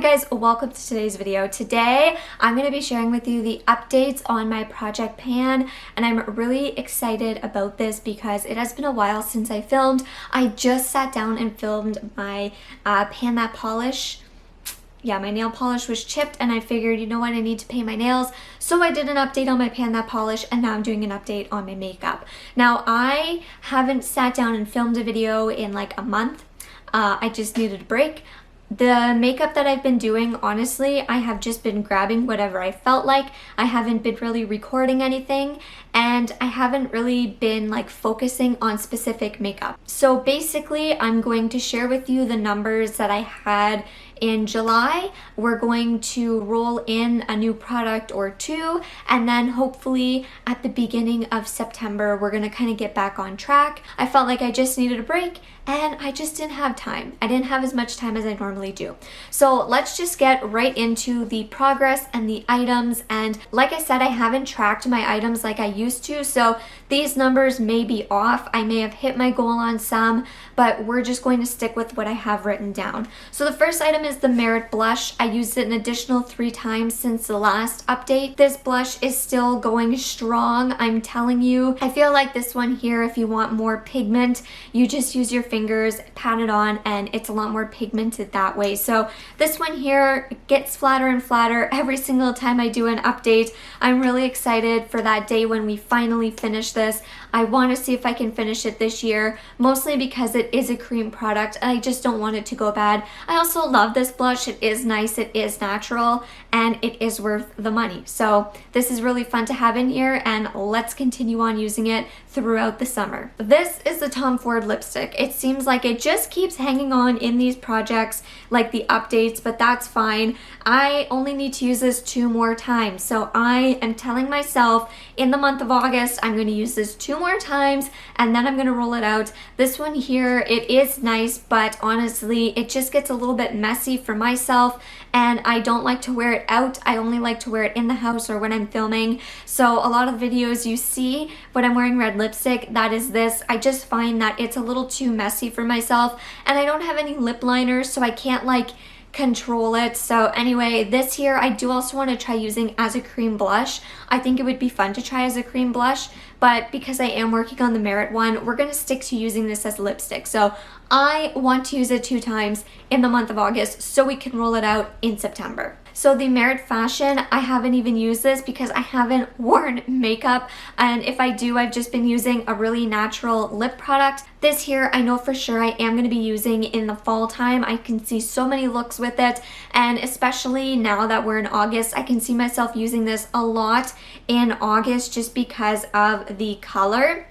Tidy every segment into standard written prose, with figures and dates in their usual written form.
guys, welcome to today's video. Today I'm going to be sharing with you the updates on my project pan, and I'm really excited about this because it has been a while since I filmed. I just sat down and filmed my pan that polish. Yeah, my nail polish was chipped and I figured, you know what, I need to paint my nails. So I did an update on my pan that polish, and now I'm doing an update on my makeup. Now I haven't sat down and filmed a video in like a month. I just needed a break. The makeup that I've been doing, honestly, I have just been grabbing whatever I felt like. I haven't been really recording anything, and I haven't really been like focusing on specific makeup. So basically, I'm going to share with you the numbers that I had in July. We're going to roll in a new product or two, and then hopefully at the beginning of September, we're gonna kind of get back on track. I felt like I just needed a break, and I just didn't have time. I didn't have as much time as I normally do. So let's just get right into the progress and the items. And like I said, I haven't tracked my items like I used to, so these numbers may be off. I may have hit my goal on some, but we're just going to stick with what I have written down. So the first item is the Merit blush. I used it an additional 3 times since the last update. This blush is still going strong, I'm telling you. I feel like this one here, if you want more pigment, you just use your fingers, pat it on, and it's a lot more pigmented that way. So this one here gets flatter and flatter every single time I do an update. I'm really excited for that day when we finally finish this. I want to see if I can finish it this year, mostly because it is a cream product and I just don't want it to go bad. I also love this blush. It is nice, it is natural, and it is worth the money. So this is really fun to have in here, and let's continue on using it throughout the summer. This is the Tom Ford lipstick. It seems like it just keeps hanging on in these projects, like the updates, but that's fine. I only need to use this 2 more times. So I am telling myself in the month of August, I'm going to use this 2 more times, and then I'm going to roll it out. This one here, it is nice, but honestly, it just gets a little bit messy for myself, and I don't like to wear it out. I only like to wear it in the house or when I'm filming. So a lot of videos you see when I'm wearing red lipstick, that is this. I just find that it's a little too messy for myself, and I don't have any lip liners, so I can't like control it. So anyway, this here I do also want to try using as a cream blush. I think it would be fun to try as a cream blush, but because I am working on the Merit one, we're going to stick to using this as lipstick. So I want to use it 2 times in the month of August so we can roll it out in September. So the Merit Fashion, I haven't even used this because I haven't worn makeup, and if I do, I've just been using a really natural lip product. This here, I know for sure I am going to be using in the fall time. I can see so many looks with it, and especially now that we're in August, I can see myself using this a lot in August just because of the color.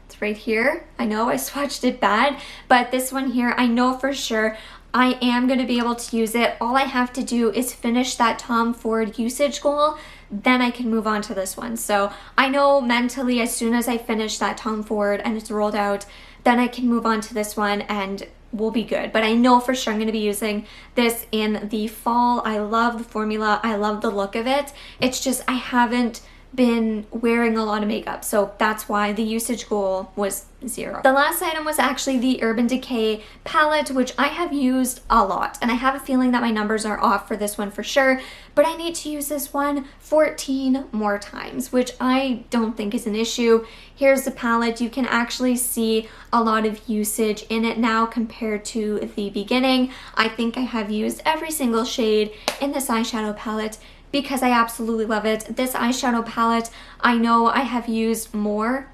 It's right here. I know I swatched it bad, but this one here, I know for sure I am going to be able to use it. All I have to do is finish that Tom Ford usage goal, then I can move on to this one. So I know mentally as soon as I finish that Tom Ford and it's rolled out, then I can move on to this one and we'll be good. But I know for sure I'm going to be using this in the fall. I love the formula. I love the look of it. It's just I haven't been wearing a lot of makeup, so that's why the usage goal was 0. The last item was actually the Urban Decay palette, which I have used a lot, and I have a feeling that my numbers are off for this one for sure, but I need to use this one 14 more times, which I don't think is an issue. Here's the palette. You can actually see a lot of usage in it now compared to the beginning. I think I have used every single shade in this eyeshadow palette because I absolutely love it. This eyeshadow palette, I know I have used more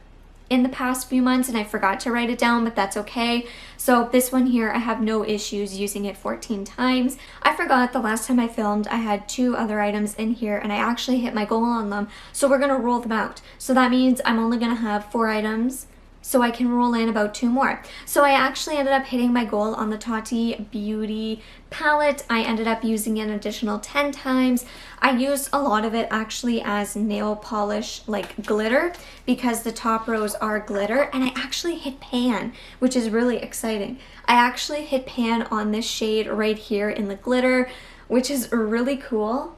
in the past few months and I forgot to write it down, but that's okay. So this one here, I have no issues using it 14 times. I forgot the last time I filmed, I had 2 other items in here and I actually hit my goal on them. So we're gonna roll them out. So that means I'm only gonna have 4 items, so I can roll in about 2 more. So I actually ended up hitting my goal on the Tarte Beauty palette. I ended up using it an additional 10 times. I used a lot of it actually as nail polish, like glitter, because the top rows are glitter, and I actually hit pan, which is really exciting. I actually hit pan on this shade right here in the glitter, which is really cool.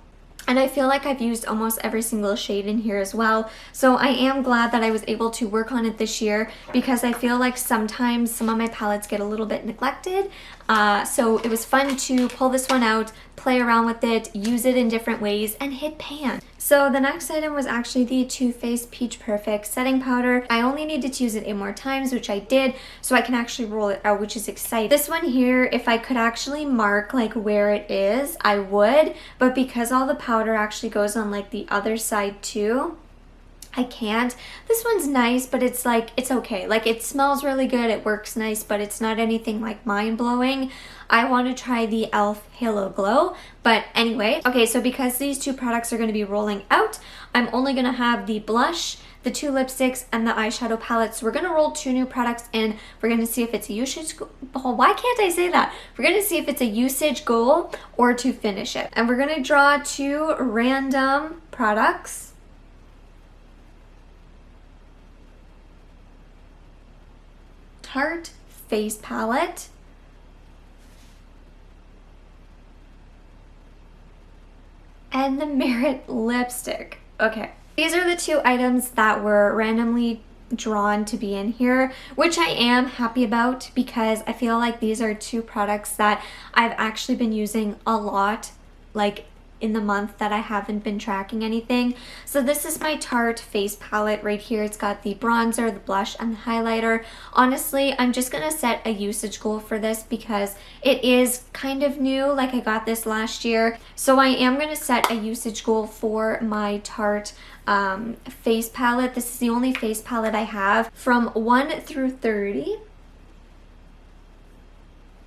And I feel like I've used almost every single shade in here as well. So I am glad that I was able to work on it this year, because I feel like sometimes some of my palettes get a little bit neglected. So it was fun to pull this one out, play around with it, use it in different ways, and hit pan. So the next item was actually the Too Faced Peach Perfect setting powder. I only needed to use it 8 more times, which I did, so I can actually roll it out, which is exciting. This one here, if I could actually mark like where it is, I would, but because all the powder actually goes on like the other side too, I can't. This one's nice, but it's like, it's okay. Like, it smells really good, it works nice, but it's not anything like mind-blowing. I want to try the e.l.f. Halo Glow, but anyway. Okay, so because these 2 products are going to be rolling out, I'm only going to have the blush, the 2 lipsticks, and the eyeshadow palette. So we're going to roll 2 new products in. We're going to see if it's a usage goal. Why can't I say that? We're going to see if it's a usage goal or to finish it. And we're going to draw 2 random products. Tarte face palette, and the Merit lipstick. Okay, these are the 2 items that were randomly drawn to be in here, which I am happy about, because I feel like these are 2 products that I've actually been using a lot, like in the month that I haven't been tracking anything. So this is my Tarte face palette right here. It's got the bronzer, the blush, and the highlighter. Honestly, I'm just gonna set a usage goal for this because it is kind of new. Like, I got this last year. So I am gonna set a usage goal for my Tarte face palette. This is the only face palette I have. From 1 through 30.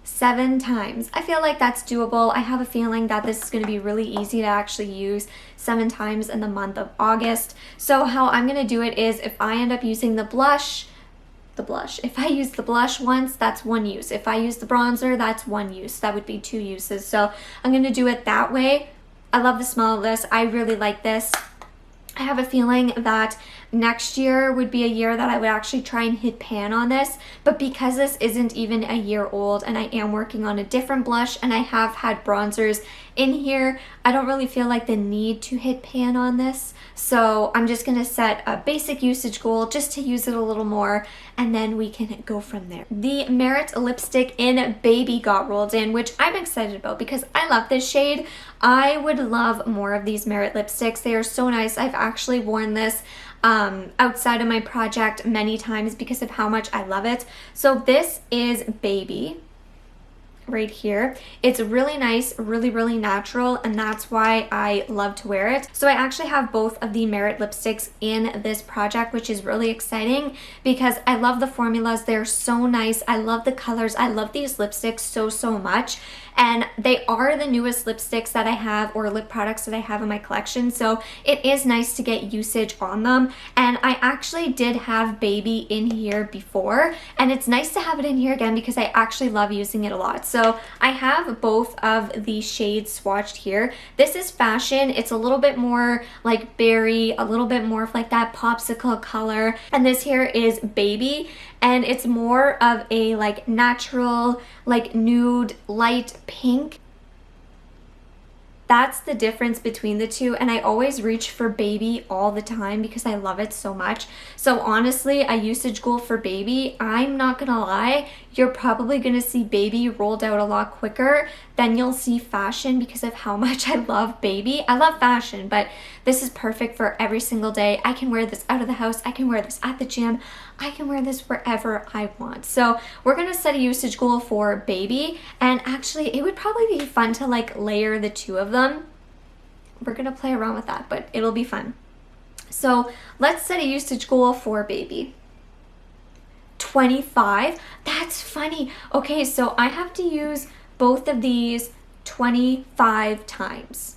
7 times. I feel like that's doable. I have a feeling that this is going to be really easy to actually use 7 times in the month of August. So how I'm going to do it is, if I end up using the blush, if I use the blush once, that's 1 use. If I use the bronzer, that's 1 use. That would be 2 uses. So I'm going to do it that way. I love the smell of this. I really like this. I have a feeling that next year would be a year that I would actually try and hit pan on this, but because this isn't even a year old and I am working on a different blush and I have had bronzers in here, I don't really feel like the need to hit pan on this. So I'm just gonna set a basic usage goal just to use it a little more, and then we can go from there. The Merit lipstick in Baby got rolled in, which I'm excited about because I love this shade. I would love more of these Merit lipsticks. They are so nice. I've actually worn this outside of my project many times because of how much I love it. So this is Baby right here. It's really nice, really natural, and that's why I love to wear it. So I actually have both of the Merit lipsticks in this project, which is really exciting because I love the formulas. They're so nice. I love the colors. I love these lipsticks so much. And they are the newest lipsticks that I have, or lip products that I have in my collection, so it is nice to get usage on them. And I actually did have Baby in here before, and it's nice to have it in here again because I actually love using it a lot. So I have both of the shades swatched here. This is Fashion. It's a little bit more like berry, a little bit more of like that popsicle color, and this here is Baby, and it's more of a like natural, like nude light pink. That's the difference between the two, and I always reach for Baby all the time because I love it so much. So honestly, a usage goal for Baby, I'm not gonna lie, you're probably gonna see Baby rolled out a lot quicker than you'll see Fashion because of how much I love Baby. I love Fashion, but this is perfect for every single day. I can wear this out of the house, I can wear this at the gym, I can wear this wherever I want. So we're gonna set a usage goal for Baby, and actually it would probably be fun to like layer the two of them. We're gonna play around with that, but it'll be fun. So let's set a usage goal for Baby. 25. That's funny. Okay, so I have to use both of these 25 times.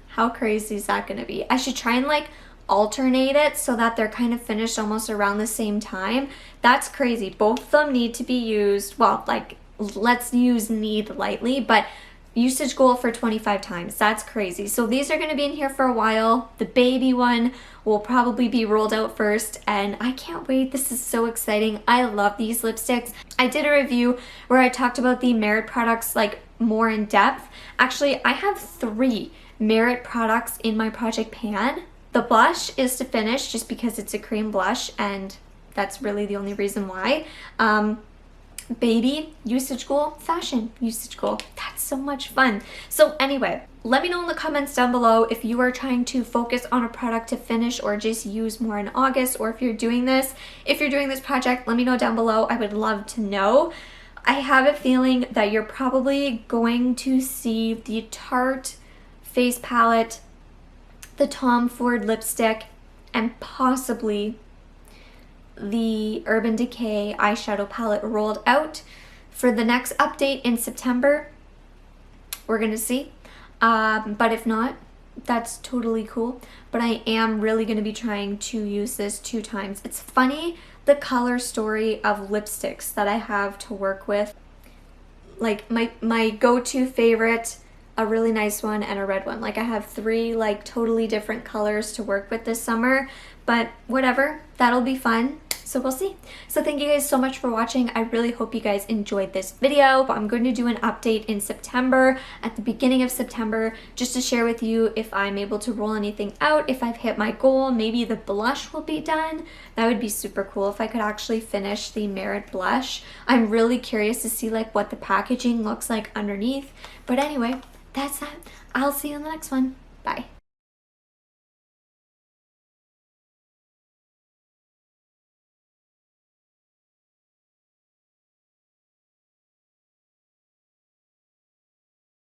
How crazy is that gonna be? I should try and like alternate it so that they're kind of finished almost around the same time. That's crazy. Both of them need to be used, well, like let's use need lightly, but usage goal for 25 times. That's crazy. So these are going to be in here for a while. The Baby one will probably be rolled out first, and I can't wait. This is so exciting. I love these lipsticks. I did a review where I talked about the Merit products like more in depth, actually I have 3 Merit products in my project pan. The blush is to finish just because it's a cream blush and that's really the only reason why. Baby usage goal, fashion usage goal. That's so much fun. So anyway, let me know in the comments down below if you are trying to focus on a product to finish or just use more in August, or if you're doing this. If you're doing this project, let me know down below. I would love to know. I have a feeling that you're probably going to see the Tarte face palette, the Tom Ford lipstick, and possibly the Urban Decay eyeshadow palette rolled out for the next update in September. We're gonna see, but if not, that's totally cool. But I am really gonna be trying to use this 2 times. It's funny, the color story of lipsticks that I have to work with. Like my go-to favorite, a really nice one, and a red one. Like I have 3 like totally different colors to work with this summer, but whatever, that'll be fun. So we'll see. So thank you guys so much for watching. I really hope you guys enjoyed this video. I'm going to do an update in September, at the beginning of September, just to share with you if I'm able to roll anything out, if I've hit my goal. Maybe the blush will be done. That would be super cool if I could actually finish the Merit blush. I'm really curious to see like what the packaging looks like underneath. But anyway, that's that. I'll see you in the next one. Bye.